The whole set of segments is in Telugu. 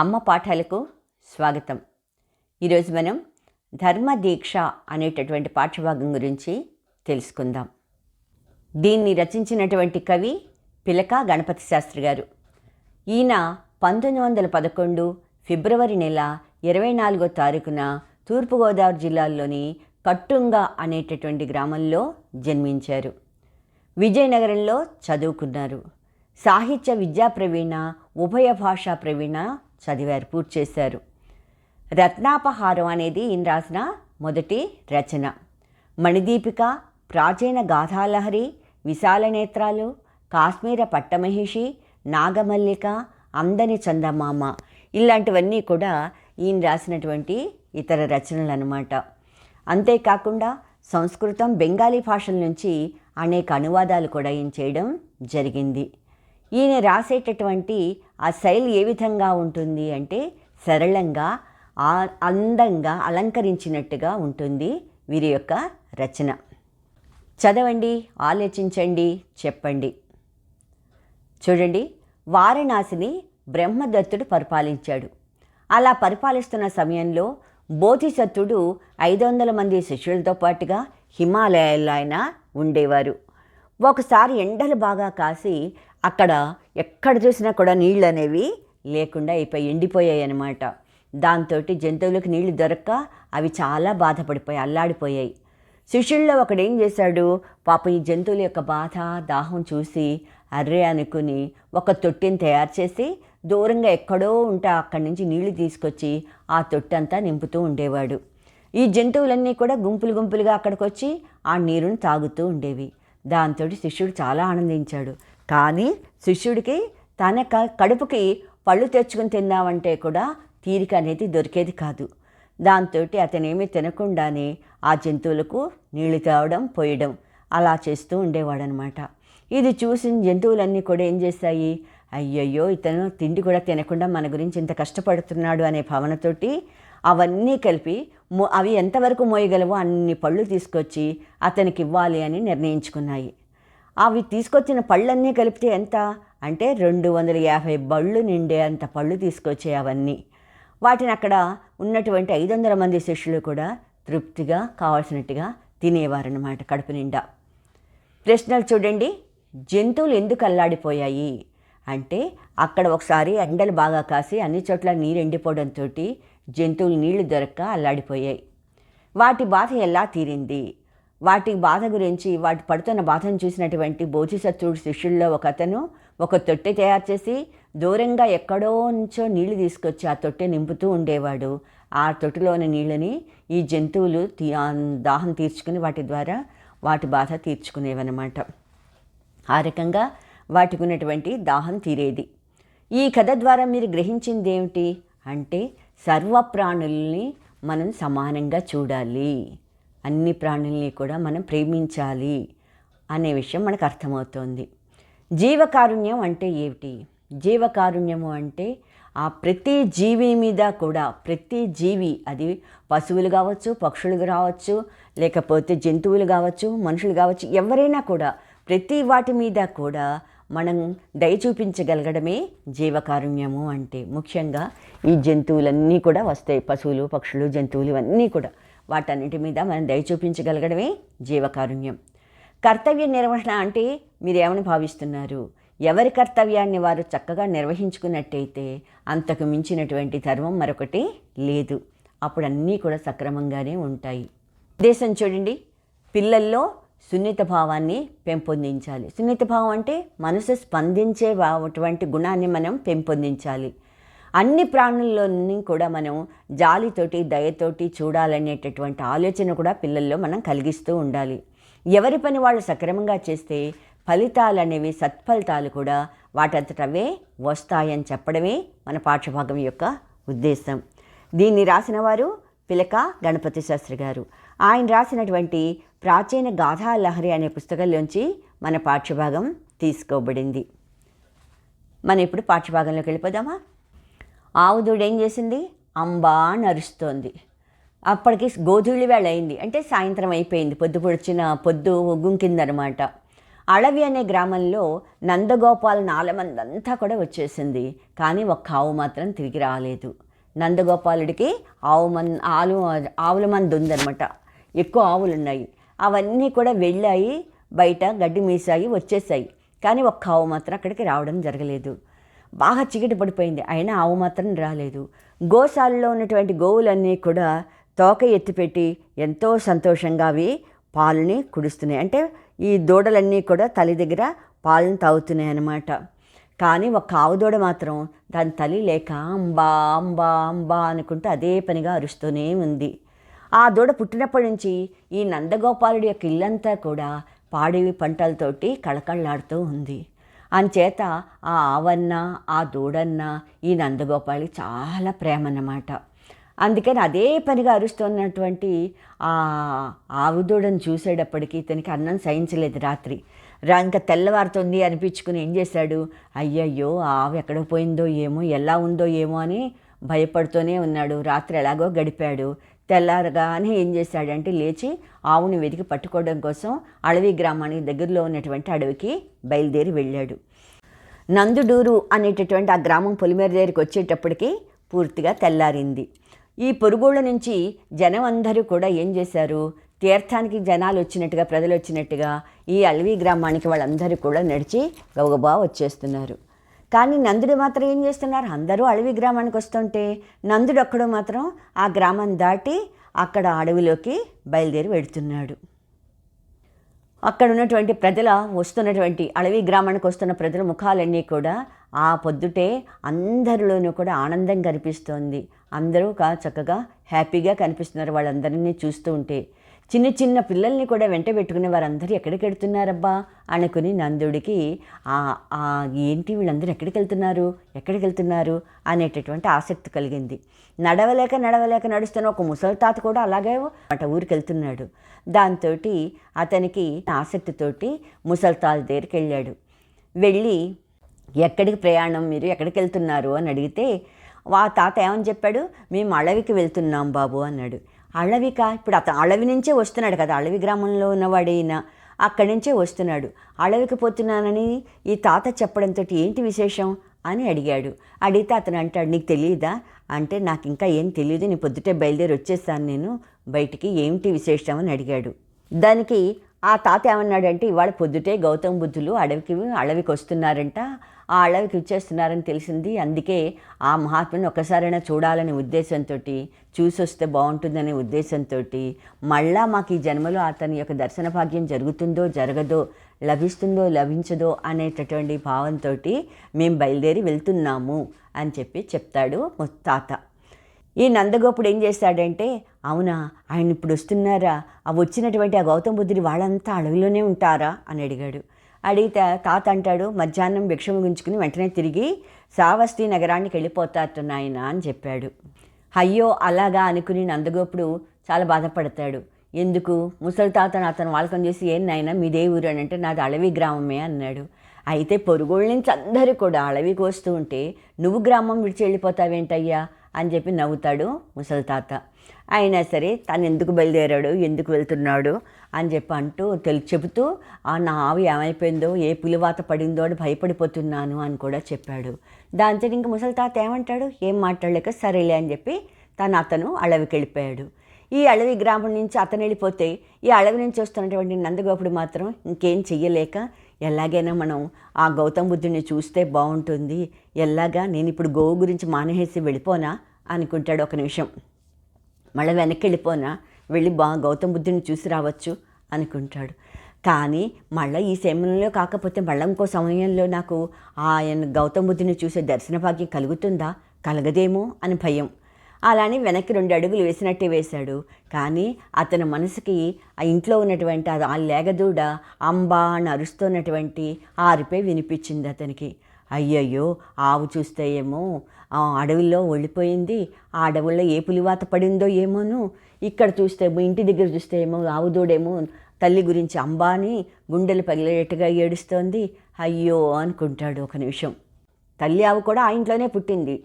అమ్మ పాఠాలకు స్వాగతం. ఈరోజు మనం ధర్మదీక్ష అనేటటువంటి పాఠ్యభాగం గురించి తెలుసుకుందాం. దీన్ని రచించినటువంటి కవి పిలక గణపతి శాస్త్రి గారు. ఈయన 1911 ఫిబ్రవరి నెల 24వ తారీఖున తూర్పుగోదావరి జిల్లాలోని కట్టుంగ అనేటటువంటి గ్రామంలో జన్మించారు. విజయనగరంలో చదువుకున్నారు. సాహిత్య విద్యా ప్రవీణ, ఉభయ భాషా ప్రవీణ చదివారు, పూర్తి చేశారు. రత్నాపహారం అనేది ఈయన రాసిన మొదటి రచన. మణిదీపిక, ప్రాచీన గాథాలహరి, విశాల నేత్రాలు, కాశ్మీర పట్టమహిషి, నాగమల్లిక, అందని చందమామ ఇలాంటివన్నీ కూడా ఈయన రాసినటువంటి ఇతర రచనలు అన్నమాట. అంతేకాకుండా సంస్కృతం, బెంగాలీ భాషల నుంచి అనేక అనువాదాలు కూడా ఈయన చేయడం జరిగింది. ఈయన రాసేటటువంటి ఆ శైలి ఏ విధంగా ఉంటుంది అంటే సరళంగా, అందంగా అలంకరించినట్టుగా ఉంటుంది వీరి యొక్క రచన. చదవండి, ఆలోచించండి, చెప్పండి. చూడండి, వారణాసిని బ్రహ్మదత్తుడు పరిపాలించాడు. అలా పరిపాలిస్తున్న సమయంలో బోధిసత్వుడు 500 మంది శిష్యులతో పాటుగా హిమాలయాల్లో ఆయన ఉండేవారు. ఒకసారి ఎండలు బాగా కాసి అక్కడ ఎక్కడ చూసినా కూడా నీళ్ళు అనేవి లేకుండా ఎండిపోయాయి అన్నమాట. దాంతో జంతువులకు నీళ్లు దొరక్క అవి చాలా బాధపడిపోయాయి, అల్లాడిపోయాయి. శిష్యుల్లో ఒకడేం చేశాడు, పాపం ఈ జంతువుల యొక్క బాధ, దాహం చూసి అర్రే అనుకుని ఒక తొట్టిని తయారు చేసి దూరంగా ఎక్కడో ఉంటే అక్కడి నుంచి నీళ్లు తీసుకొచ్చి ఆ తొట్టి అంతా నింపుతూ ఉండేవాడు. ఈ జంతువులన్నీ కూడా గుంపులు గుంపులుగా అక్కడికి వచ్చి ఆ నీరుని తాగుతూ ఉండేవి. దాంతో శిష్యుడు చాలా ఆనందించాడు. కానీ శిష్యుడికి తన కడుపుకి పళ్ళు తెచ్చుకుని తిందామంటే కూడా తీరిక అనేది దొరికేది కాదు. దాంతో అతనేమీ తినకుండానే ఆ జంతువులకు నీళ్లు తాగడం, పోయడం అలా చేస్తూ ఉండేవాడనమాట. ఇది చూసిన జంతువులన్నీ కూడా ఏం చేశాయి, అయ్యయ్యో ఇతను తిండి కూడా తినకుండా మన గురించి ఇంత కష్టపడుతున్నాడు అనే భావనతోటి అవన్నీ కలిపి అవి ఎంతవరకు మోయగలవో అన్ని పళ్ళు తీసుకొచ్చి అతనికి ఇవ్వాలి అని నిర్ణయించుకున్నాయి. అవి తీసుకొచ్చిన పళ్ళన్నీ కలిపితే ఎంత అంటే 250 బళ్ళు నిండే అంత పళ్ళు తీసుకొచ్చాయి అవన్నీ. వాటిని అక్కడ ఉన్నటువంటి 500 మంది శిష్యులు కూడా తృప్తిగా కావాల్సినట్టుగా తినేవారన్నమాట కడుపు నిండా. ప్రశ్నలు చూడండి. జంతువులు ఎందుకు అల్లాడిపోయాయి అంటే అక్కడ ఒకసారి ఎండలు బాగా కాసి అన్ని చోట్ల నీరు ఎండిపోవడంతో జంతువులు నీళ్లు దొరక్క అల్లాడిపోయాయి. వాటి బాధ ఎలా తీరింది, వాటి బాధ గురించి, వాటి పడుతున్న బాధను చూసినటువంటి బోధిసత్వుడు శిష్యుల్లో ఒక అతను ఒక తొట్టె తయారు చేసి దూరంగా ఎక్కడో నుంచో నీళ్లు తీసుకొచ్చి ఆ తొట్టె నింపుతూ ఉండేవాడు. ఆ తొట్టెలోని నీళ్ళని ఈ జంతువులు దాహం తీర్చుకుని వాటి ద్వారా వాటి బాధ తీర్చుకునేవన్నమాట. ఆ రకంగా వాటికి ఉన్నటువంటి దాహం తీరేది. ఈ కథ ద్వారా మీరు గ్రహించింది ఏమిటి అంటే సర్వ ప్రాణుల్ని మనం సమానంగా చూడాలి, అన్ని ప్రాణుల్ని కూడా మనం ప్రేమించాలి అనే విషయం మనకు అర్థమవుతోంది. జీవకారుణ్యం అంటే ఏమిటి? జీవకారుణ్యము అంటే ఆ ప్రతి జీవి మీద కూడా, ప్రతి జీవి, అది పశువులు కావచ్చు, పక్షులు కావచ్చు, లేకపోతే జంతువులు కావచ్చు, మనుషులు కావచ్చు, ఎవరైనా కూడా ప్రతి వాటి మీద కూడా మనం దయ చూపించగలగడమే జీవకారుణ్యము అంటే. ముఖ్యంగా ఈ జంతువులన్నీ కూడా వస్తాయి, పశువులు, పక్షులు, జంతువులు ఇవన్నీ కూడా, వాటన్నిటి మీద మనం దయ చూపించగలగడమే జీవకారుణ్యం. కర్తవ్య నిర్వహణ అంటే మీరు ఏమని భావిస్తున్నారు? ఎవరి కర్తవ్యాన్ని వారు చక్కగా నిర్వహించుకున్నట్టయితే అంతకు మించినటువంటి ధర్మం మరొకటి లేదు. అప్పుడు అన్నీ కూడా సక్రమంగానే ఉంటాయి. దేశం చూడండి, పిల్లల్లో సున్నిత భావాన్ని పెంపొందించాలి. సున్నిత భావం అంటే మనసు స్పందించే అటువంటి గుణాన్ని మనం పెంపొందించాలి. అన్ని ప్రాణుల్లోని కూడా మనం జాలితోటి, దయతోటి చూడాలనేటటువంటి ఆలోచన కూడా పిల్లల్లో మనం కలిగిస్తూ ఉండాలి. ఎవరి పని వాళ్ళు సక్రమంగా చేస్తే ఫలితాలు అనేవి, సత్ఫలితాలు కూడా వాటంతటవే వస్తాయని చెప్పడమే మన పాఠ్యభాగం యొక్క ఉద్దేశం. దీన్ని రాసిన వారు పిలక గణపతి శాస్త్రి గారు. ఆయన రాసినటువంటి ప్రాచీన గాథాలహరి అనే పుస్తకంలోంచి మన పాఠ్యభాగం తీసుకోబడింది. మనం ఇప్పుడు పాఠ్యభాగంలోకి వెళ్ళిపోదామా? ఆవుదూడ ఏం చేసింది? అంబా నరుస్తోంది. అప్పటికి గోధూళి వేళ అయింది, అంటే సాయంత్రం అయిపోయింది, పొద్దు గుంకిందనమాట. అడవి అనే గ్రామంలో నందగోపాల్ నాలమందంతా కూడా వచ్చేసింది. కానీ ఒక్క ఆవు మాత్రం తిరిగి రాలేదు. నందగోపాలుడికి ఆవుల మంది ఉందన్నమాట. ఎక్కువ ఆవులు ఉన్నాయి. అవన్నీ కూడా వెళ్ళాయి, బయట గడ్డి మీసాయి, వచ్చేసాయి. కానీ ఒక్క ఆవు మాత్రం అక్కడికి రావడం జరగలేదు. బాగా చీకటి పడిపోయింది, అయినా ఆవు మాత్రం రాలేదు. గోశాలలో ఉన్నటువంటి గోవులన్నీ కూడా తోక ఎత్తిపెట్టి ఎంతో సంతోషంగా అవి పాలని కుడుస్తున్నాయి. అంటే ఈ దూడలన్నీ కూడా తల్లి దగ్గర పాలను తాగుతున్నాయి అన్నమాట. కానీ ఒక ఆవు దూడ మాత్రం దాని తల్లి లేక అంబా అంబా అంబా అనుకుంటూ అదే పనిగా అరుస్తూనే ఉంది. ఆ దూడ పుట్టినప్పటి నుంచి ఈ నందగోపాలుడి యొక్క ఇల్లంతా కూడా పాడి పంటలతోటి కళకళలాడుతూ ఉంది. అంచేత ఆ ఆవన్న ఆ దూడన్న ఈ నందగోపాలికి చాలా ప్రేమ అన్నమాట. అందుకని అదే పనిగా అరుస్తున్నటువంటి ఆ ఆవు దూడను చూసేటప్పటికి ఇతనికి అన్నం సహించలేదు. రాత్రి ఇంకా తెల్లవారుతుంది అనిపించుకుని ఏం చేశాడు, అయ్యయ్యో ఆవు ఎక్కడ పోయిందో ఏమో, ఎలా ఉందో ఏమో అని భయపడుతూనే ఉన్నాడు. రాత్రి ఎలాగో గడిపాడు. తెల్లారగానే ఏం చేశాడంటే లేచి ఆవుని వెతికి పట్టుకోవడం కోసం అడవి గ్రామానికి దగ్గరలో ఉన్నటువంటి అడవికి బయలుదేరి వెళ్ళాడు. నందుడూరు అనేటటువంటి ఆ గ్రామం పొలిమేర దగ్గరికి వచ్చేటప్పటికి పూర్తిగా తెల్లారింది. ఈ పొరుగుళ్ళ నుంచి జనం అందరూ కూడా ఏం చేశారు, తీర్థానికి జనాలు వచ్చినట్టుగా, ప్రజలు వచ్చినట్టుగా ఈ అడవి గ్రామానికి వాళ్ళందరూ కూడా నడిచి గబగబా వచ్చేస్తున్నారు. కానీ నందుడు మాత్రం ఏం చేస్తున్నారు, అందరూ అడవి గ్రామానికి వస్తుంటే నందుడు ఒక్కడు మాత్రం ఆ గ్రామం దాటి అక్కడ అడవిలోకి బయలుదేరి వెడుతున్నాడు. అక్కడ ఉన్నటువంటి వస్తున్నటువంటి అడవి గ్రామానికి వస్తున్న ప్రజల ముఖాలన్నీ కూడా ఆ పొద్దుటే అందరిలోనూ కూడా ఆనందం కనిపిస్తోంది. అందరూ చక్కగా హ్యాపీగా కనిపిస్తున్నారు వాళ్ళందరినీ చూస్తూ ఉంటే. చిన్న చిన్న పిల్లల్ని కూడా వెంట పెట్టుకునే వారందరూ ఎక్కడికి వెళ్తున్నారబ్బా అనుకుని నందుడికి ఏంటి వీళ్ళందరూ ఎక్కడికి వెళ్తున్నారు అనేటటువంటి ఆసక్తి కలిగింది. నడవలేక నడుస్తున్న ఒక ముసలి తాత కూడా అలాగే ఊరికి వెళ్తున్నాడు. దాంతో అతనికి ఆసక్తితోటి ముసలి తాత దగ్గరికి వెళ్ళాడు. వెళ్ళి ఎక్కడికి ప్రయాణం, మీరు ఎక్కడికి వెళ్తున్నారు అని అడిగితే ఆ తాత ఏమని చెప్పాడు, మేము అడవికి వెళ్తున్నాం బాబు అన్నాడు. అడవికా? ఇప్పుడు అతను అడవి నుంచే వస్తున్నాడు కదా, అడవి గ్రామంలో ఉన్నవాడైనా అక్కడి నుంచే వస్తున్నాడు. అడవికి పోతున్నానని ఈ తాత చెప్పడంతో ఏంటి విశేషం అని అడిగాడు. అడిగితే అతను అంటాడు, నీకు తెలియదా అంటే, నాకు ఇంకా ఏం తెలియదు, నీ పొద్దుటే బయలుదేరి వచ్చేసాను నేను బయటికి, ఏమిటి విశేషం అని అడిగాడు. దానికి ఆ తాత ఏమన్నాడంటే, ఇవాళ పొద్దుటే గౌతమ బుద్ధులు అడవికి వస్తున్నారంట, ఆ అడవికి వచ్చేస్తున్నారని తెలిసింది. అందుకే ఆ మహాత్ముని ఒక్కసారైనా చూడాలనే ఉద్దేశంతో, చూసి వస్తే బాగుంటుందనే ఉద్దేశంతో, మళ్ళా మాకు ఈ జన్మలో అతని యొక్క దర్శన భాగ్యం జరుగుతుందో జరగదో, లభిస్తుందో లభించదో అనేటటువంటి భావంతో మేము బయలుదేరి వెళ్తున్నాము అని చెప్తాడు తాత. ఈ నందగోపుడు ఏం చేశాడంటే, అవునా ఆయన ఇప్పుడు వస్తున్నారా, వచ్చినటువంటి ఆ గౌతమ బుద్ధుడి వాళ్ళంతా అడవిలోనే ఉంటారా అని అడిగాడు. అడిగితే తాత అంటాడు, మధ్యాహ్నం భిక్ష ముగించుకుని వెంటనే తిరిగి శ్రావస్తి నగరానికి వెళ్ళిపోతారట నాయన అని చెప్పాడు. అయ్యో అలాగా అనుకుని నందగోపుడు చాలా బాధపడతాడు. ఎందుకు, ముసలి తాతను అతను వాళ్ళకం చేసి, ఏం నాయన మీదే ఊరు అని అంటే, నాది అడవి గ్రామమే అన్నాడు. అయితే పొరుగుళ్ళ నుంచి అందరూ కూడా అడవికి వస్తూ ఉంటే నువ్వు గ్రామం విడిచి వెళ్ళిపోతావేంటయ్యా అని చెప్పి నవ్వుతాడు ముసలి తాత. అయినా సరే తను ఎందుకు బయలుదేరాడు, ఎందుకు వెళ్తున్నాడు అని అంటూ చెబుతూ నా ఆవు ఏమైపోయిందో, ఏ పులివాత పడిందో అని భయపడిపోతున్నాను అని కూడా చెప్పాడు. దాంతో ఇంక ముసలి తాత ఏమంటాడు, ఏం మాట్లాడలేక సరేలే అని చెప్పి అతను అడవికి వెళ్ళిపోయాడు. ఈ అడవి గ్రామం నుంచి అతను వెళ్ళిపోతే ఈ అడవి నుంచి వస్తున్నటువంటి నందగోపుడు మాత్రం ఇంకేం చెయ్యలేక, ఎలాగైనా మనం ఆ గౌతమ బుద్ధుడిని చూస్తే బాగుంటుంది, ఎలాగా నేను ఇప్పుడు గోవు గురించి మానేసి వెళ్ళిపోనా అనుకుంటాడు. ఒక నిమిషం మళ్ళీ వెనక్కి వెళ్ళిపోనా, వెళ్ళి గౌతమ బుద్ధుడిని చూసి రావచ్చు అనుకుంటాడు. కానీ మళ్ళీ ఈ సమయంలో కాకపోతే మళ్ళీ ఇంకో సమయంలో నాకు ఆయన గౌతమ బుద్ధుడిని చూసే దర్శన భాగ్యం కలుగుతుందా, కలగదేమో అని భయం. అలానే వెనక్కి 2 అడుగులు వేసినట్టే వేశాడు. కానీ అతని మనసుకి ఆ ఇంట్లో ఉన్నటువంటి ఆ లేగదూడ అంబా అని అరుస్తున్నటువంటి ఆ అరిపే వినిపించింది అతనికి. అయ్యయ్యో ఆవు చూస్తే ఏమో అడవిలో వెళ్ళిపోయింది, ఆ అడవుల్లో ఏ పులివాత పడిందో ఏమోను, ఇక్కడ చూస్తే ఇంటి దగ్గర చూస్తే ఏమో ఆవు దూడేమో తల్లి గురించి అంబాని గుండెలు పగిలేట్టుగా ఏడుస్తోంది. అయ్యో అనుకుంటాడు. ఒక నిమిషం తల్లి ఆవు కూడా ఆ ఇంట్లోనే పుట్టింది.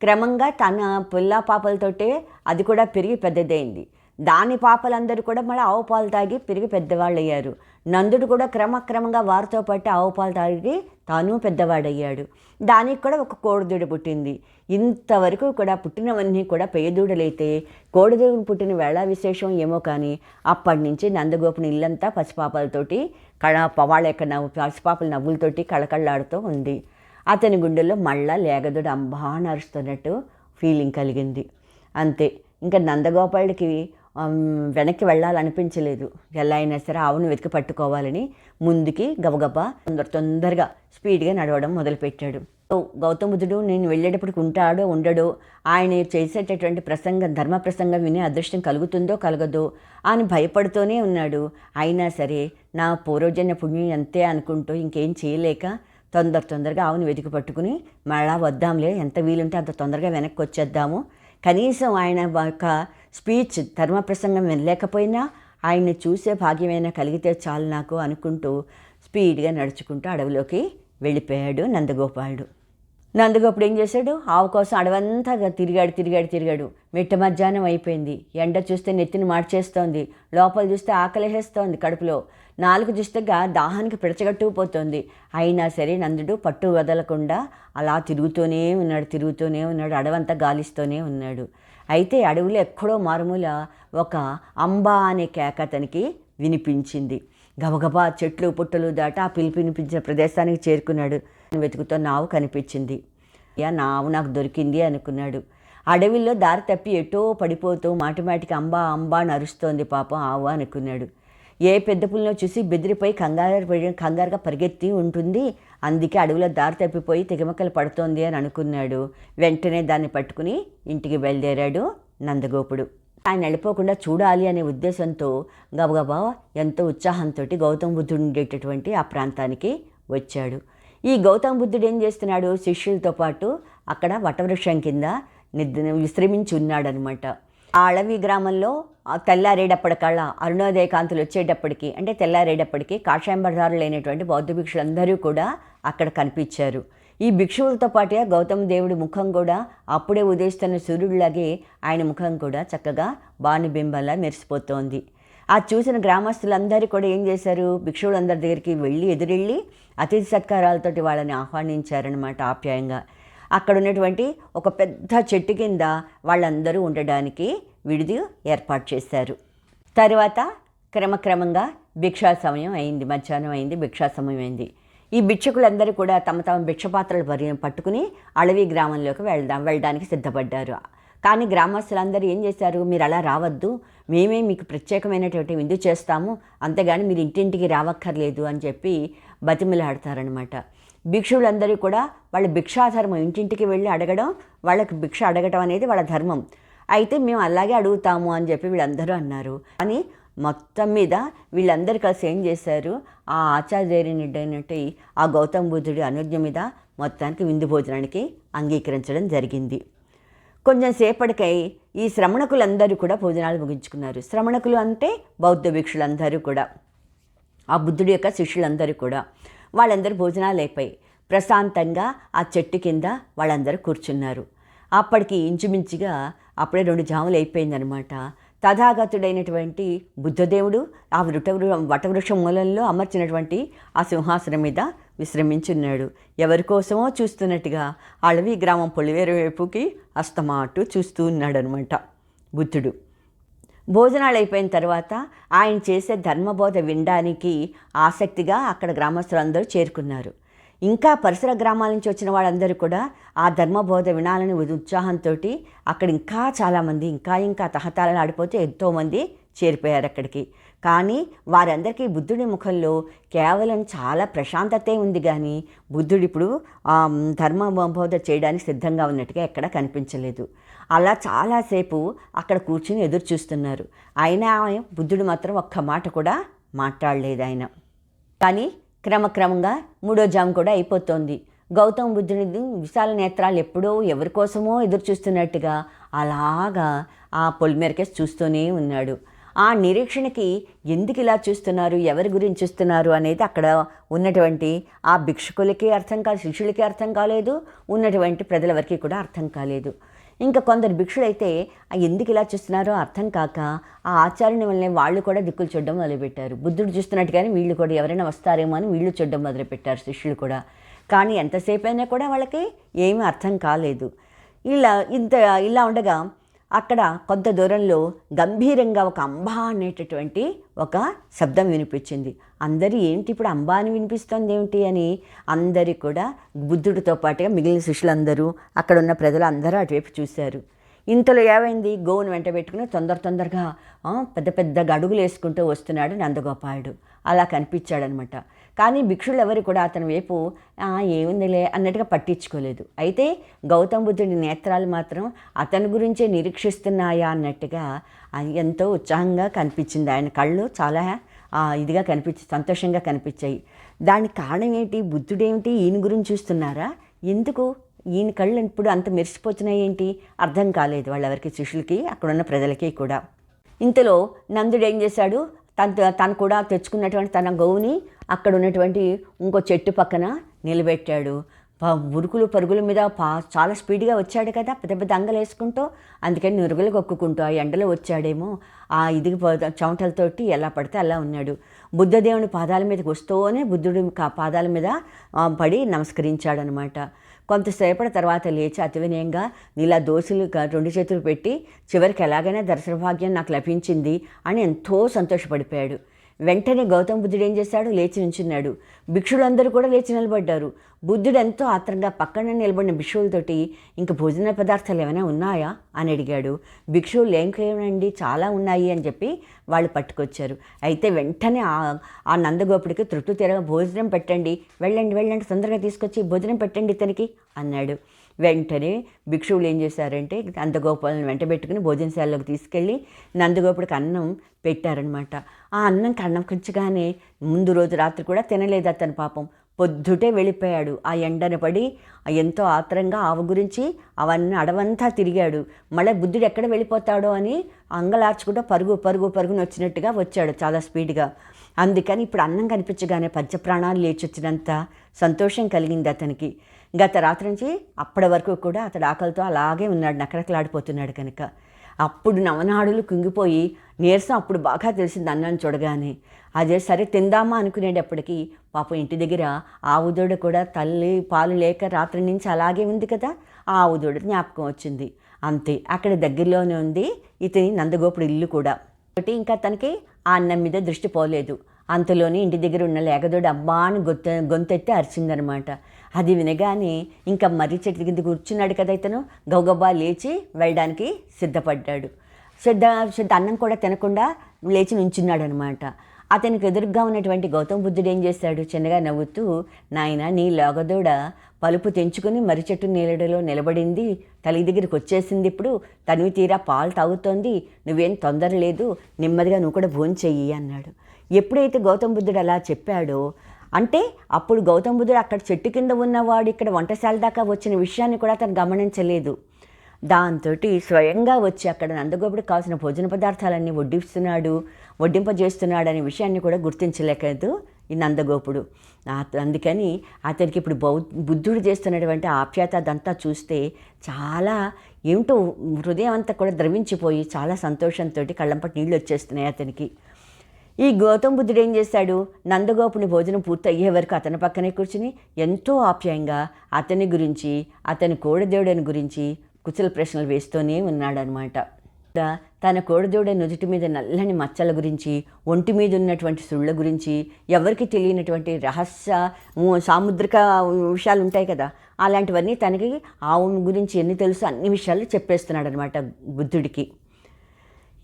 క్రమంగా తన పిల్ల పాపలతోటే అది కూడా పెరిగి పెద్దదైంది. దాని పాపలందరూ కూడా మళ్ళీ ఆవు పాలు తాగి పెరిగి పెద్దవాళ్ళు అయ్యారు. నందుడు కూడా క్రమక్రమంగా వారితో పాటు ఆవు పాలు తాగి తాను పెద్దవాడయ్యాడు. దానికి కూడా ఒక కోడిదూడ పుట్టింది. ఇంతవరకు కూడా పుట్టినవన్నీ కూడా పెయ్యదూడలైతే కోడిదూడలు పుట్టిన వేళ విశేషం ఏమో కానీ అప్పటి నుంచి నందగోపుని ఇల్లంతా పసిపాపలతోటి వాళ్ళ యొక్క పసిపాపల నవ్వులతోటి కళకళలాడుతూ ఉంది. అతని గుండెల్లో మళ్ళా లేగదూడ అంబా నరుస్తున్నట్టు ఫీలింగ్ కలిగింది. అంతే, ఇంకా నందగోపాలుడికి వెనక్కి వెళ్ళాలనిపించలేదు. ఎలా అయినా సరే ఆవును వెతికి పట్టుకోవాలని ముందుకి గబగబా తొందరగా స్పీడ్గా నడవడం మొదలుపెట్టాడు. గౌతమ బుద్ధుడు నేను వెళ్ళేటప్పటికి ఉంటాడో ఉండడో, ఆయన చేసేటటువంటి ప్రసంగం ధర్మ ప్రసంగం వినే అదృష్టం కలుగుతుందో కలగదో అని భయపడుతూనే ఉన్నాడు. అయినా సరే నా పూర్వజన్య పుణ్యం అంతే అనుకుంటూ ఇంకేం చేయలేక తొందరగా ఆవును వెతికి పట్టుకుని మళ్ళా వద్దాంలే, ఎంత వీలుంటే అంత తొందరగా వెనక్కి వచ్చేద్దాము, కనీసం ఆయన యొక్క స్పీచ్ ధర్మ ప్రసంగం వినలేకపోయినా ఆయన్ని చూసే భాగ్యమైనా కలిగితే చాలు నాకు అనుకుంటూ స్పీడ్గా నడుచుకుంటూ అడవిలోకి వెళ్ళిపోయాడు నందగోపాలుడు. నందగోపుడు ఏం చేశాడు, ఆవు కోసం అడవంతా తిరిగాడు. మిట్ట మధ్యాహ్నం అయిపోయింది. ఎండ చూస్తే నెత్తిని మార్చేస్తోంది, లోపల చూస్తే ఆకలిహేస్తోంది, కడుపులో నాలుగు చూస్తే దాహానికి పిడచగట్టుకుపోతుంది. అయినా సరే నందుడు పట్టు వదలకుండా అలా తిరుగుతూనే ఉన్నాడు. అడవంతా గాలిస్తూనే ఉన్నాడు. అయితే అడవిలో ఎక్కడో మారుమూల ఒక అంబా అనే కేక అతనికి వినిపించింది. గబగబా చెట్లు పుట్టలు దాటి ఆ పిలిపి వినిపించిన ప్రదేశానికి చేరుకున్నాడు. వెతుకుతున్న ఆవు కనిపించింది. నా ఆవు నాకు దొరికింది అనుకున్నాడు. అడవిలో దారి తప్పి ఎటో పడిపోతూ మాటిమాటికి అంబా నరుస్తోంది పాపం ఆవు అనుకున్నాడు. ఏ పెద్ద పుల్లో చూసి బెదిరిపోయి కంగారుగా పరిగెత్తి ఉంటుంది, అందుకే అడవిలో దారి తప్పిపోయి తెగమక్కలు పడుతోంది అని అనుకున్నాడు. వెంటనే దాన్ని పట్టుకుని ఇంటికి బయలుదేరాడు నందగోపుడు. ఆయన వెళ్ళిపోకుండా చూడాలి అనే ఉద్దేశంతో గబగబా ఎంతో ఉత్సాహంతో గౌతమ బుద్ధుడు ఉండేటటువంటి ఆ ప్రాంతానికి వచ్చాడు. ఈ గౌతమ బుద్ధుడు ఏం చేస్తున్నాడు, శిష్యులతో పాటు అక్కడ వటవృక్షం కింద విశ్రమించి ఉన్నాడనమాట. ఆ అడవి గ్రామంలో తెల్లారేటప్పటికల్లా అరుణోదయ కాంతులు వచ్చేటప్పటికి, అంటే తెల్లారేటప్పటికి కాషాయంబరదారులైనటువంటి బౌద్ధ భిక్షులందరూ కూడా అక్కడ కనిపించారు. ఈ భిక్షువులతో పాటుగా గౌతమ దేవుడి ముఖం కూడా అప్పుడే ఉదయిస్తున్న సూర్యుడిలాగే ఆయన ముఖం కూడా చక్కగా బాణబింబంలా మెరిసిపోతోంది. ఆ చూసిన గ్రామస్తులందరూ కూడా ఏం చేశారు, భిక్షువులందరి దగ్గరికి ఎదురెళ్ళి అతిథి సత్కారాలతోటి వాళ్ళని ఆహ్వానించారనమాట ఆప్యాయంగా. అక్కడ ఉన్నటువంటి ఒక పెద్ద చెట్టు కింద వాళ్ళందరూ ఉండడానికి విడిది ఏర్పాటు చేశారు. తర్వాత క్రమక్రమంగా భిక్షా సమయం అయింది, మధ్యాహ్నం అయింది, భిక్షా సమయం అయింది. ఈ భిక్షకులందరూ కూడా తమ భిక్షపాత్రలు పట్టుకుని అడవి గ్రామంలోకి వెళ్ళడానికి సిద్ధపడ్డారు. కానీ గ్రామస్తులందరూ ఏం చేశారు, మీరు అలా రావద్దు, మేమే మీకు ప్రత్యేకమైనటువంటి విందు చేస్తాము, అంతేగాని మీరు ఇంటింటికి రావక్కర్లేదు అని చెప్పి బతిమిలాడతారనమాట. భిక్షువులందరూ కూడా వాళ్ళ భిక్షాధర్మం, ఇంటింటికి వెళ్ళి అడగడం, వాళ్ళకి భిక్ష అడగటం అనేది వాళ్ళ ధర్మం. అయితే మేము అలాగే అడుగుతాము అని చెప్పి వీళ్ళందరూ అన్నారు. కానీ మొత్తం మీద వీళ్ళందరూ కలిసి ఏం చేశారు, ఆ ఆచార్యుడైనటువంటి ఆ గౌతమ బుద్ధుడి అనుజ్ఞ మీద మొత్తానికి విందు భోజనానికి అంగీకరించడం జరిగింది. కొంచెం సేపటికై ఈ శ్రమణకులందరూ కూడా భోజనాలు ముగించుకున్నారు. శ్రమణకులు అంటే బౌద్ధ భిక్షులందరూ కూడా, ఆ బుద్ధుడి యొక్క శిష్యులందరూ కూడా. వాళ్ళందరూ భోజనాలు అయిపోయి ప్రశాంతంగా ఆ చెట్టు కింద వాళ్ళందరూ కూర్చున్నారు. అప్పటికి ఇంచుమించుగా అప్పుడే 2 జాములు అయిపోయిందనమాట. తథాగతుడైనటువంటి బుద్ధదేవుడు ఆ వటవృక్షం మూలంలో అమర్చినటువంటి ఆ సింహాసనం మీద విశ్రమించున్నాడు. ఎవరికోసమో చూస్తున్నట్టుగా అడవి గ్రామం పొలివేరు వైపుకి అస్తమాటు చూస్తూ ఉన్నాడనమాట బుద్ధుడు. భోజనాలు అయిపోయిన తర్వాత ఆయన చేసే ధర్మబోధ వినడానికి ఆసక్తిగా అక్కడ గ్రామస్తులందరూ చేరుకున్నారు. ఇంకా పరిసర గ్రామాల నుంచి వచ్చిన వాళ్ళందరూ కూడా ఆ ధర్మబోధ వినాలని ఉత్సాహంతో అక్కడ ఇంకా చాలామంది ఇంకా తహతాలను ఆడిపోతే ఎంతోమంది చేరిపోయారు అక్కడికి. కానీ వారందరికీ బుద్ధుడి ముఖంలో కేవలం చాలా ప్రశాంతతే ఉంది, కానీ బుద్ధుడు ఇప్పుడు ధర్మబోధ చేయడానికి సిద్ధంగా ఉన్నట్టుగా ఎక్కడ కనిపించలేదు. అలా చాలాసేపు అక్కడ కూర్చుని ఎదురు చూస్తున్నారు. అయినా బుద్ధుడు మాత్రం ఒక్క మాట కూడా మాట్లాడలేదు ఆయన. కానీ క్రమక్రమంగా 3వ జాము కూడా అయిపోతోంది. గౌతమ బుద్ధుడి విశాల నేత్రాలు ఎప్పుడో ఎవరికోసమో ఎదురు చూస్తున్నట్టుగా అలాగా ఆ పొలిమేరకేసి చూస్తూనే ఉన్నాడు. ఆ నిరీక్షణకి ఎందుకు ఇలా చూస్తున్నారు, ఎవరి గురించి చూస్తున్నారు అనేది అక్కడ ఉన్నటువంటి ఆ భిక్షుకులకి అర్థం కాలేదు, శిష్యులకి అర్థం కాలేదు, ఉన్నటువంటి ప్రజల వరకు కూడా అర్థం కాలేదు. ఇంకా కొందరు భిక్షులైతే ఎందుకు ఇలా చూస్తున్నారో అర్థం కాక ఆ ఆచార్యుని వల్లనే వాళ్ళు కూడా దిక్కులు చూడడం మొదలుపెట్టారు. బుద్ధుడు చూస్తున్నట్టుగానే వీళ్ళు కూడా ఎవరైనా వస్తారేమో అని వీళ్ళు చూడడం మొదలుపెట్టారు శిష్యులు కూడా. కానీ ఎంతసేపు అయినా కూడా వాళ్ళకి ఏమీ అర్థం కాలేదు. ఇలా ఉండగా అక్కడ కొంత దూరంలో గంభీరంగా ఒక అంబా అనేటటువంటి ఒక శబ్దం వినిపించింది. అందరూ ఏంటి ఇప్పుడు అంబా అని వినిపిస్తుంది ఏమిటి అని అందరి కూడా బుద్ధుడితో పాటుగా మిగిలిన శిష్యులందరూ అక్కడ ఉన్న ప్రజలు అందరూ అటువైపు చూశారు. ఇంతలో ఏమైంది, గోవును వెంట పెట్టుకుని తొందరగా పెద్ద పెద్ద అడుగులు వేసుకుంటూ వస్తున్నాడు నందగోపాలుడు. అలా కనిపించాడనమాట. కానీ భిక్షులు ఎవరు కూడా అతని వైపు ఏముందిలే అన్నట్టుగా పట్టించుకోలేదు. అయితే గౌతమ బుద్ధుడి నేత్రాలు మాత్రం అతని గురించే నిరీక్షిస్తున్నాయా అన్నట్టుగా ఎంతో ఉత్సాహంగా కనిపించింది. ఆయన కళ్ళు చాలా ఇదిగా సంతోషంగా కనిపించాయి. దానికి కారణం ఏంటి, బుద్ధుడేమిటి ఈయన గురించి చూస్తున్నారా, ఎందుకు ఈయన కళ్ళు ఇప్పుడు అంత మెరిసిపోతున్నాయి ఏంటి అర్థం కాలేదు వాళ్ళెవరికి, శిష్యులకి అక్కడున్న ప్రజలకి కూడా. ఇంతలో నందుడు ఏం చేశాడు, తను కూడా తెచ్చుకున్నటువంటి తన గోవుని అక్కడ ఉన్నటువంటి ఇంకో చెట్టు పక్కన నిలబెట్టాడు. ఉరుకులు పరుగుల మీద చాలా స్పీడ్గా వచ్చాడు కదా, పెద్ద పెద్ద అంగలు వేసుకుంటూ. అందుకని నురుగులు కొక్కుకుంటూ ఆ ఎండలో వచ్చాడేమో, చెమటలతోటి ఎలా పడితే అలా ఉన్నాడు. బుద్ధదేవుని పాదాల మీదకి వస్తూనే బుద్ధుడి పాదాల మీద పడి నమస్కరించాడనమాట. కొంతసేపటి తర్వాత లేచి అతి వినయంగా ఇలా దోశలు 2 చేతులు పెట్టి చివరికి ఎలాగైనా దర్శన భాగ్యం నాకు లభించింది అని ఎంతో సంతోషపడిపోయాడు. వెంటనే గౌతమ బుద్ధుడు ఏం చేశాడు, లేచి నించున్నాడు. భిక్షులందరూ కూడా లేచి నిలబడ్డారు. బుద్ధుడు ఎంతో ఆత్రంగా పక్కన నిలబడిన భిక్షువులతోటి ఇంక భోజన పదార్థాలు ఏమైనా ఉన్నాయా అని అడిగాడు. భిక్షువులు ఏమండి చాలా ఉన్నాయి అని చెప్పి వాళ్ళు పట్టుకొచ్చారు. అయితే వెంటనే ఆ నందగోపుడికి తృప్తి తీరగా భోజనం పెట్టండి, వెళ్ళండి తొందరగా తీసుకొచ్చి భోజనం పెట్టండి ఇతనికి అన్నాడు. వెంటనే భిక్షువులు ఏం చేశారంటే నందగోపాలను వెంటబెట్టుకుని భోజనశాలలోకి తీసుకెళ్ళి నందగోపుడికి అన్నం పెట్టారనమాట. ఆ అన్నం కన్నకించగానే ముందు రోజు రాత్రి కూడా తినలేదు అతను పాపం. పొద్దుటే వెళ్ళిపోయాడు. ఆ ఎండన పడి ఎంతో ఆత్రంగా ఆవు గురించి అవన్నీ అడవంతా తిరిగాడు. మళ్ళీ బుద్ధుడు ఎక్కడ వెళ్ళిపోతాడో అని అంగలార్చుకుంటూ పరుగున వచ్చినట్టుగా వచ్చాడు చాలా స్పీడ్గా. అందుకని ఇప్పుడు అన్నం కనిపించగానే పంచప్రాణాలు లేచొచ్చినంత సంతోషం కలిగింది అతనికి. గత రాత్రి నుంచి అప్పటి వరకు కూడా అతడు ఆకలితో అలాగే ఉన్నాడు, నకరకలాడిపోతున్నాడు కనుక. అప్పుడు నవనాడులు కుంగిపోయి నీరసం అప్పుడు బాగా తెలిసింది అన్నాన్ని చూడగానే. అదే సరే తిందామా అనుకునేటప్పటికీ పాపం ఇంటి దగ్గర ఆవు దూడ కూడా తల్లి పాలు లేక రాత్రి నుంచి అలాగే ఉంది కదా, ఆ ఆవు దూడ జ్ఞాపకం వచ్చింది. అంతే, అక్కడ దగ్గరలోనే ఉంది ఇతని నందగోపుడు ఇల్లు కూడా. ఒకటి ఇంకా తనకి ఆ అన్నం మీద దృష్టి పోలేదు. అంతలోని ఇంటి దగ్గర ఉన్న లేగదోడు అబ్బా అని గొంతెత్తి అరిచిందనమాట. అది వినగానే ఇంకా మర్రి చెట్టు కింద కూర్చున్నాడు కదా ఇతను, గౌగబ్బా లేచి వెళ్ళడానికి సిద్ధపడ్డాడు. అన్నం కూడా తినకుండా లేచి నుంచున్నాడు అనమాట. అతనికి ఎదురుగా ఉన్నటువంటి గౌతమ బుద్ధుడు ఏం చేశాడు, చిన్నగా నవ్వుతూ, నాయన నీ లేగదోడ పలుపు తెంచుకుని మర్రి చెట్టు నీళ్ళలో నిలబడింది, తల్లి దగ్గరికి వచ్చేసింది, ఇప్పుడు తనివి తీరా పాలు తాగుతోంది, నువ్వేం తొందర లేదు, నెమ్మదిగా నువ్వు కూడా భోంచెయ్యి అన్నాడు. ఎప్పుడైతే గౌతమ బుద్ధుడు అలా చెప్పాడో అంటే అప్పుడు గౌతమ బుద్ధుడు అక్కడ చెట్టు కింద ఉన్నవాడు ఇక్కడ వంటశాల దాకా వచ్చిన విషయాన్ని కూడా అతను గమనించలేదు. దాంతో స్వయంగా వచ్చి అక్కడ నందగోపుడికి కావాల్సిన భోజన పదార్థాలన్నీ వడ్డింపజేస్తున్నాడు అనే విషయాన్ని కూడా గుర్తించలేకదు ఈ నందగోపుడు. అందుకని అతనికి ఇప్పుడు బుద్ధుడు చేస్తున్నటువంటి ఆప్యాయత అదంతా చూస్తే చాలా ఏమిటో హృదయం అంతా కూడా ద్రవించిపోయి చాలా సంతోషంతో కళ్ళంపటి నీళ్ళు వచ్చేస్తున్నాయి అతనికి. ఈ గౌతమ బుద్ధుడు ఏం చేశాడు, నందగోపుని భోజనం పూర్తి అయ్యే వరకు అతని పక్కనే కూర్చుని ఎంతో ఆప్యాయంగా అతని గురించి అతని కోడదేవుడని గురించి కుశల ప్రశ్నలు వేస్తూనే ఉన్నాడనమాట. తన కోడదేవుడ నుదుటి మీద నల్లని మచ్చల గురించి, ఒంటి మీద ఉన్నటువంటి సుళ్ళ గురించి, ఎవరికి తెలియనటువంటి రహస్య సాముద్రిక విషయాలు ఉంటాయి కదా, అలాంటివన్నీ తనకి ఆవు గురించి ఎన్ని తెలుసు అన్ని విషయాలు చెప్పేస్తున్నాడు అనమాట బుద్ధుడికి.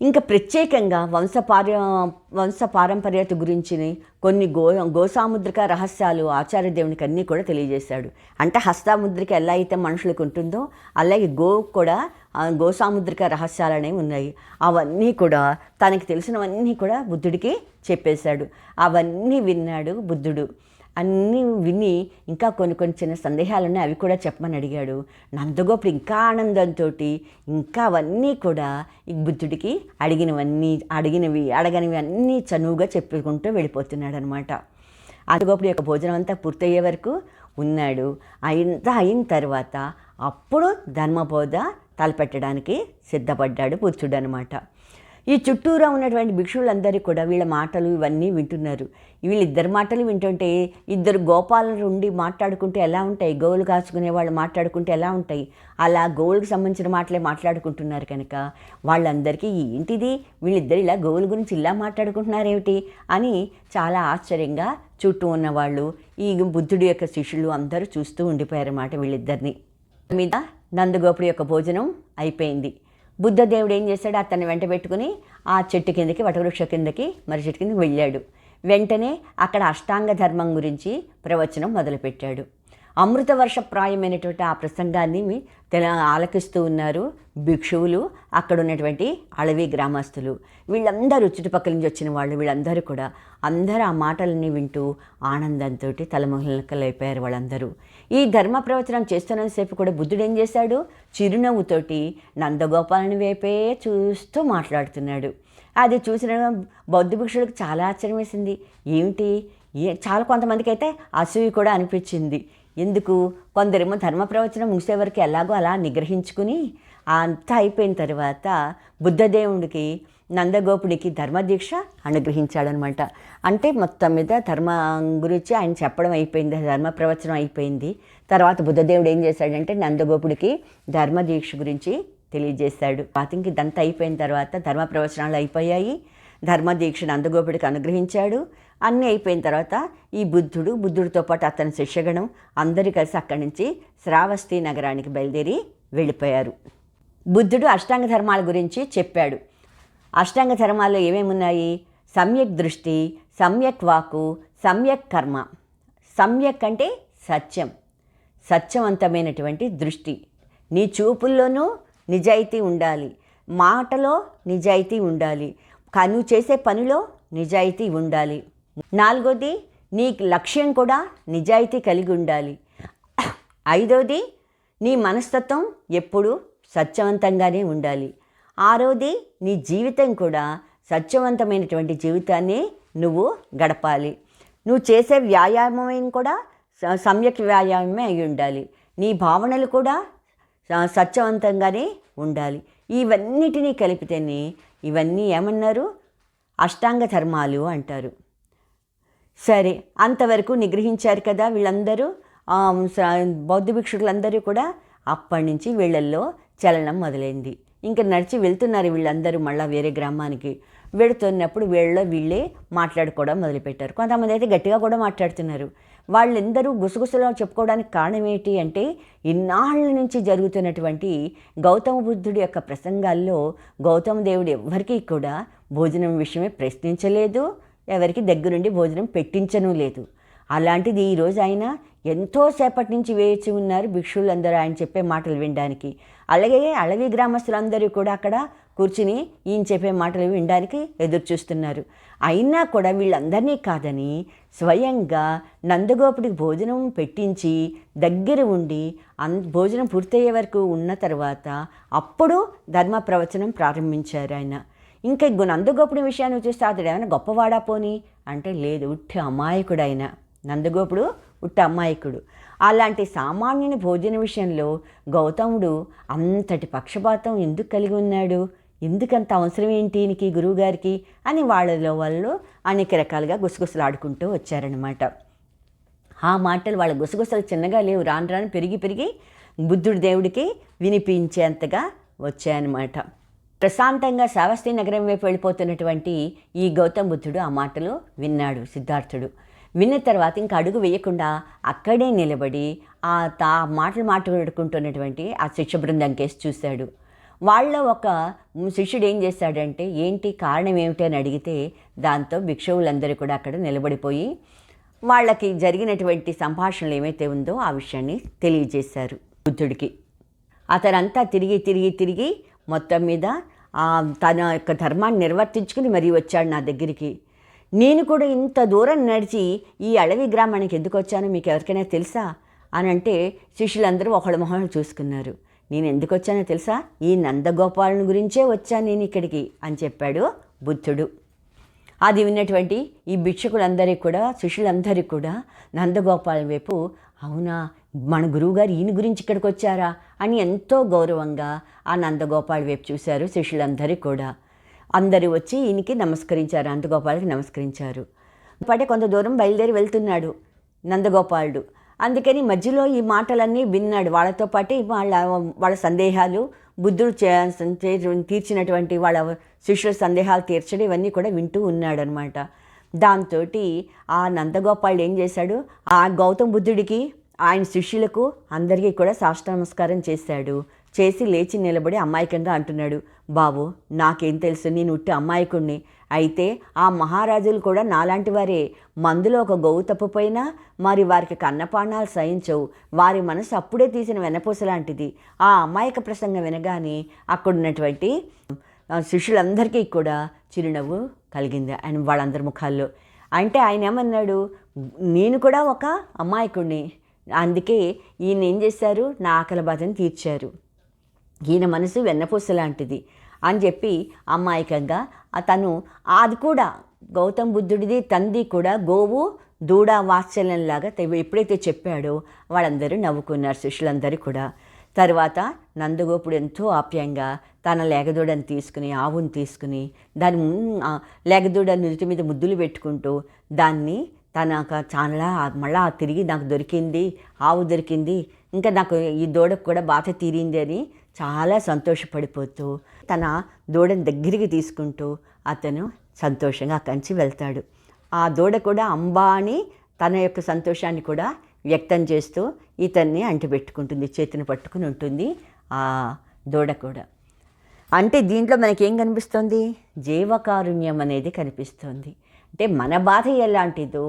ఇంకా ప్రత్యేకంగా వంశపారంపర్యత గురించి కొన్ని గోసాముద్రిక రహస్యాలు ఆచార్యదేవునికి అన్నీ కూడా తెలియజేశాడు. అంటే హస్తాముద్రిక ఎలా అయితే మనుషులకు ఉంటుందో అలాగే కూడా గోసాముద్రిక రహస్యాలు అనేవి ఉన్నాయి. అవన్నీ కూడా తనకి తెలిసినవన్నీ కూడా బుద్ధుడికి చెప్పేశాడు. అవన్నీ విన్నాడు బుద్ధుడు. అన్నీ విని ఇంకా కొన్ని చిన్న సందేహాలు ఉన్నాయి, అవి కూడా చెప్పమని అడిగాడు. నందగోపుడు ఇంకా ఆనందంతో ఇంకా అవన్నీ కూడా ఈ బుద్ధుడికి అడగనివి అన్నీ చనువుగా చెప్పుకుంటూ వెళ్ళిపోతున్నాడు అనమాట. నందగోపుడు యొక్క భోజనం అంతా పూర్తయ్యే వరకు ఉన్నాడు. అయిన తర్వాత అప్పుడు ధర్మబోధ తలపెట్టడానికి సిద్ధపడ్డాడు బుద్ధుడు అనమాట. ఈ చుట్టూరా ఉన్నటువంటి భిక్షువులందరూ కూడా వీళ్ళ మాటలు ఇవన్నీ వింటున్నారు. వీళ్ళిద్దరి మాటలు వింటుంటే ఇద్దరు గోపాలను ఉండి మాట్లాడుకుంటే ఎలా ఉంటాయి, గోవులు కాచుకునే వాళ్ళు మాట్లాడుకుంటే ఎలా ఉంటాయి, అలా గోవులకు సంబంధించిన మాటలే మాట్లాడుకుంటున్నారు. కనుక వాళ్ళందరికీ ఏంటిది, వీళ్ళిద్దరు ఇలా గోవుల గురించి ఇలా మాట్లాడుకుంటున్నారేమిటి అని చాలా ఆశ్చర్యంగా చుట్టూ ఉన్నవాళ్ళు, ఈ బుద్ధుడి యొక్క శిష్యులు అందరూ చూస్తూ ఉండిపోయారన్నమాట వీళ్ళిద్దరిని. మీద నందగోపుడి యొక్క భోజనం అయిపోయింది. బుద్ధదేవుడు ఏం చేశాడు, అతన్ని వెంట పెట్టుకుని ఆ చెట్టు కిందకి, వటవృక్ష కిందకి, మర్రి చెట్టు కిందకి వెళ్ళాడు. వెంటనే అక్కడ అష్టాంగ ధర్మం గురించి ప్రవచనం మొదలుపెట్టాడు. అమృతవర్షప్రాయమైనటువంటి ఆ ప్రసంగాన్ని ఆలకిస్తూ ఉన్నారు భిక్షువులు, అక్కడ ఉన్నటువంటి అడవి గ్రామస్తులు. వీళ్ళందరూ చుట్టుపక్కల నుంచి వచ్చిన వాళ్ళు, వీళ్ళందరూ కూడా అందరూ ఆ మాటలన్నీ వింటూ ఆనందంతో తలముహలకలైపోయారు వాళ్ళందరూ. ఈ ధర్మ ప్రవచనం చేస్తున్నంతసేపు కూడా బుద్ధుడు ఏం చేశాడు, చిరునవ్వుతోటి నందగోపాలని వైపే చూస్తూ మాట్లాడుతున్నాడు. అది చూసిన బౌద్ధ భిక్షులకు చాలా ఆశ్చర్యం వేసింది. ఏమిటి, చాలా కొంతమందికి అయితే అసూయ కూడా అనిపించింది. ఎందుకు, కొందరేమో ధర్మ ప్రవచనం ముగిసే వరకు ఎలాగో అలా నిగ్రహించుకుని అంతా అయిపోయిన తర్వాత బుద్ధదేవుడికి నందగోపుడికి ధర్మదీక్ష అనుగ్రహించాడనమాట. అంటే మొత్తం మీద ధర్మం గురించి ఆయన చెప్పడం అయిపోయింది, ధర్మ ప్రవచనం అయిపోయింది. తర్వాత బుద్ధదేవుడు ఏం చేశాడంటే నందగోపుడికి ధర్మదీక్ష గురించి తెలియజేశాడు. ఇంక ఇదంతా అయిపోయిన తర్వాత ధర్మ ప్రవచనాలు అయిపోయాయి, ధర్మదీక్ష నందగోపుడికి అనుగ్రహించాడు. అన్నీ అయిపోయిన తర్వాత ఈ బుద్ధుడితో పాటు అతని శిష్యగణం అందరూ కలిసి అక్కడి నుంచి శ్రావస్తి నగరానికి బయలుదేరి వెళ్ళిపోయారు. బుద్ధుడు అష్టాంగ ధర్మాల గురించి చెప్పాడు. అష్టాంగ ధర్మాల్లో ఏమేమున్నాయి, సమ్యక్ దృష్టి, సమ్యక్ వాక్కు, సమ్యక్ కర్మ. సమ్యక్ అంటే సత్యం, సత్యవంతమైనటువంటి దృష్టి. నీ చూపుల్లోనూ నిజాయితీ ఉండాలి, మాటలో నిజాయితీ ఉండాలి, నువ్వు చేసే పనిలో నిజాయితీ ఉండాలి. నాలుగోది, నీ లక్ష్యం కూడా నిజాయితీ కలిగి ఉండాలి. ఐదోది, నీ మనస్తత్వం ఎప్పుడూ సత్యవంతంగానే ఉండాలి. ఆరోది, నీ జీవితం కూడా సత్యవంతమైనటువంటి జీవితాన్ని నువ్వు గడపాలి. నువ్వు చేసే వ్యాయామం కూడా సమ్యక్ వ్యాయామమే అయి ఉండాలి. నీ భావనలు కూడా సత్యవంతంగానే ఉండాలి. ఇవన్నిటినీ కలిపితేనే ఇవన్నీ ఏమన్నారు, అష్టాంగ ధర్మాలు అంటారు. సరే, అంతవరకు నిగ్రహించారు కదా వీళ్ళందరూ, బౌద్ధ భిక్షుకులందరూ కూడా. అప్పటి నుంచి వీళ్ళల్లో చలనం మొదలైంది. ఇంకా నడిచి వెళ్తున్నారు వీళ్ళందరూ మళ్ళీ వేరే గ్రామానికి. వెళుతున్నప్పుడు వీళ్ళే మాట్లాడుకోవడం మొదలుపెట్టారు. కొంతమంది అయితే గట్టిగా కూడా మాట్లాడుతున్నారు. వాళ్ళందరూ గుసగుసలో చెప్పుకోవడానికి కారణం ఏంటి అంటే, ఇన్నాళ్ళ నుంచి జరుగుతున్నటువంటి గౌతమ బుద్ధుడి యొక్క ప్రసంగాల్లో గౌతమ దేవుడు ఎవరికీ కూడా భోజనం విషయమే ప్రశ్నించలేదు, ఎవరికి దగ్గరుండి భోజనం పెట్టించను లేదు. అలాంటిది ఈరోజు ఆయన ఎంతోసేపటి నుంచి వేచి ఉన్నారు భిక్షువులందరూ ఆయన చెప్పే మాటలు వినడానికి. అలాగే అడవి గ్రామస్తులందరూ కూడా అక్కడ కూర్చుని ఈయన చెప్పే మాటలు వినడానికి ఎదురు చూస్తున్నారు. అయినా కూడా వీళ్ళందరినీ కాదని స్వయంగా నందగోపుడికి భోజనం పెట్టించి దగ్గర ఉండి భోజనం పూర్తయ్యే వరకు ఉన్న తర్వాత అప్పుడు ధర్మ ప్రవచనం ప్రారంభించారు ఆయన. ఇంకా నందగోపుడి విషయాన్ని చూస్తే అతడు ఏమైనా గొప్పవాడా పోని అంటే లేదు, ఉట్టి అమాయకుడు ఆయన. నందగోపుడు ఉట్టి అమాయకుడు. అలాంటి సామాన్యుని భోజన విషయంలో గౌతముడు అంతటి పక్షపాతం ఎందుకు కలిగి ఉన్నాడు, ఎందుకంత అవసరం ఏంటి ఈయనకి, గురువుగారికి అని వాళ్ళు అనేక రకాలుగా గుసగుసలాడుకుంటూ వచ్చారనమాట. ఆ మాటలు వాళ్ళ గుసగుసలు చిన్నగా లేవు, రాను రాను పెరిగి బుద్ధుడి దేవుడికి వినిపించేంతగా వచ్చాయన్నమాట. ప్రశాంతంగా శ్రావస్తి నగరం వైపు వెళ్ళిపోతున్నటువంటి ఈ గౌతమ బుద్ధుడు ఆ మాటలు విన్నాడు సిద్ధార్థుడు. విన్న తర్వాత ఇంకా అడుగు వేయకుండా అక్కడే నిలబడి ఆ మాటలు మాట్లాడుకుంటున్నటువంటి ఆ శిష్య బృందం కేసు చూశాడు. వాళ్ళ ఒక శిష్యుడు ఏం చేశాడంటే, ఏంటి కారణం ఏమిటి అని అడిగితే దాంతో భిక్షువులందరూ కూడా అక్కడ నిలబడిపోయి వాళ్ళకి జరిగినటువంటి సంభాషణలు ఏమైతే ఉందో ఆ విషయాన్ని తెలియజేశారు బుద్ధుడికి. అతనంతా తిరిగి మొత్తం మీద తన యొక్క ధర్మాన్ని నిర్వర్తించుకుని మరీ వచ్చాడు నా దగ్గరికి. నేను కూడా ఇంత దూరం నడిచి ఈ అడవి గ్రామానికి ఎందుకు వచ్చానో మీకు ఎవరికైనా తెలుసా అని అంటే శిష్యులందరూ ఒకళ్ళ మొహాలు చూసుకున్నారు. నేను ఎందుకు వచ్చానో తెలుసా, ఈ నందగోపాలను గురించే వచ్చాను నేను ఇక్కడికి అని చెప్పాడు బుద్ధుడు. అది విన్నటువంటి ఈ భిక్షకులందరికీ కూడా శిష్యులందరికీ కూడా నందగోపాల వైపు, అవునా మన గురువుగారు ఈయన గురించి ఇక్కడికి వచ్చారా అని ఎంతో గౌరవంగా ఆ నందగోపాల్ వైపు చూశారు శిష్యులందరూ కూడా. అందరూ వచ్చి ఈయనకి నమస్కరించారు, నందగోపాల్కి నమస్కరించారు. పాటే కొంత దూరం బయలుదేరి వెళ్తున్నాడు నందగోపాలుడు. అందుకని మధ్యలో ఈ మాటలన్నీ విన్నాడు. వాళ్ళతో పాటు వాళ్ళ సందేహాలు, బుద్ధుడు తీర్చినటువంటి వాళ్ళ శిష్యుల సందేహాలు తీర్చడం ఇవన్నీ కూడా వింటూ ఉన్నాడనమాట. దాంతో ఆ నందగోపాలుడు ఏం చేశాడు, ఆ గౌతమ బుద్ధుడికి ఆయన శిష్యులకు అందరికీ కూడా సాష్టాంగ నమస్కారం చేశాడు. చేసి లేచి నిలబడి అమాయకంగా అంటున్నాడు, బాబు నాకేం తెలుసు, నేను ఉట్టి అమాయకుణ్ణి. అయితే ఆ మహారాజులు కూడా నాలాంటి వారే. మందులో ఒక గోవు తప్పిపోయినా మరి వారికి కన్నపాణాలు సహించవు. వారి మనసు అప్పుడే తీసిన వెన్నపూస లాంటిది. ఆ అమాయక ప్రసంగం వినగానే అక్కడున్నటువంటి శిష్యులందరికీ కూడా చిరునవ్వు కలిగింది ఆయన వాళ్ళందరి ముఖాల్లో. అంటే ఆయన ఏమన్నాడు, నేను కూడా ఒక అమాయకుడిని, అందుకే ఈయన ఏం చేశారు, నా ఆకలి బాధను తీర్చారు. ఈయన మనసు వెన్నపూస లాంటిది అని చెప్పి అమాయకంగా తను అది కూడా గౌతమ బుద్ధుడిది తండ్రి కూడా గోవు దూడ వాత్సల్యంలాగా ఎప్పుడైతే చెప్పాడో వాళ్ళందరూ నవ్వుకున్నారు శిష్యులందరూ కూడా. తర్వాత నందగోపుడు ఎంతో ఆప్యాయంగా తన లేగదూడని తీసుకుని, ఆవుని తీసుకుని దాని లేగదూడ నుదుటి మీద ముద్దులు పెట్టుకుంటూ దాన్ని చాలా మళ్ళా తిరిగి నాకు దొరికింది, ఆవు దొరికింది, ఇంకా నాకు ఈ దూడకు కూడా బాధ తీరింది అని చాలా సంతోషపడిపోతూ తన దూడని దగ్గరికి తీసుకుంటూ అతను సంతోషంగా అక్కడి నుంచి వెళ్తాడు. ఆ దూడ కూడా అంబా అని తన యొక్క సంతోషాన్ని కూడా వ్యక్తం చేస్తూ ఇతన్ని అంటిపెట్టుకుంటుంది, చేతిని పట్టుకుని ఉంటుంది ఆ దూడ కూడా. అంటే దీంట్లో మనకేం కనిపిస్తుంది, జీవకారుణ్యం అనేది కనిపిస్తుంది. అంటే మన బాధ ఎలాంటిదో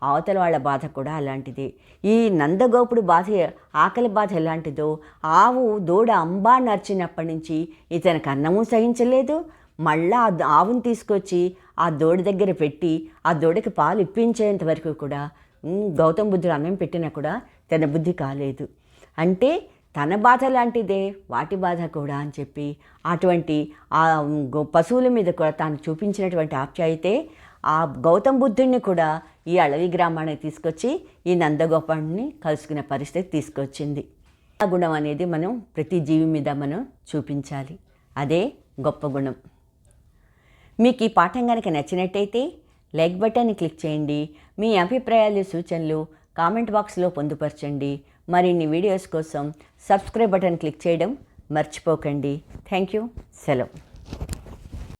అవతల వాళ్ళ బాధ కూడా అలాంటిది. ఈ నందగోపుడు బాధ, ఆకలి బాధ ఎలాంటిదో, ఆవు దూడ అంబా నరిచినప్పటి నుంచి ఇతనికి అన్నము సహించలేదు. మళ్ళా ఆవుని తీసుకొచ్చి ఆ దూడ దగ్గర పెట్టి ఆ దూడకి పాలు ఇప్పించేంత వరకు కూడా గౌతమ బుద్ధుడు అన్నం పెట్టినా కూడా తన బుద్ధి కాలేదు. అంటే తన బాధ లాంటిదే వాటి బాధ కూడా అని చెప్పి అటువంటి ఆ పశువుల మీద కూడా తాను చూపించినటువంటి ఆప్యాయతే ఆ గౌతమ బుద్ధుడిని కూడా ఈ అడవి గ్రామానికి తీసుకొచ్చి ఈ నందగోపాలుని కలుసుకునే పరిస్థితి తీసుకొచ్చింది. ఆ గుణం అనేది మనం ప్రతి జీవి మీద మనం చూపించాలి, అదే గొప్ప గుణం. మీకు ఈ పాఠం కనుక నచ్చినట్టయితే లైక్ బటన్ని క్లిక్ చేయండి. మీ అభిప్రాయాలు, సూచనలు కామెంట్ బాక్స్లో పొందుపరచండి. మరిన్ని వీడియోస్ కోసం సబ్స్క్రైబ్ బటన్ క్లిక్ చేయడం మర్చిపోకండి. Thank you. సెలవు.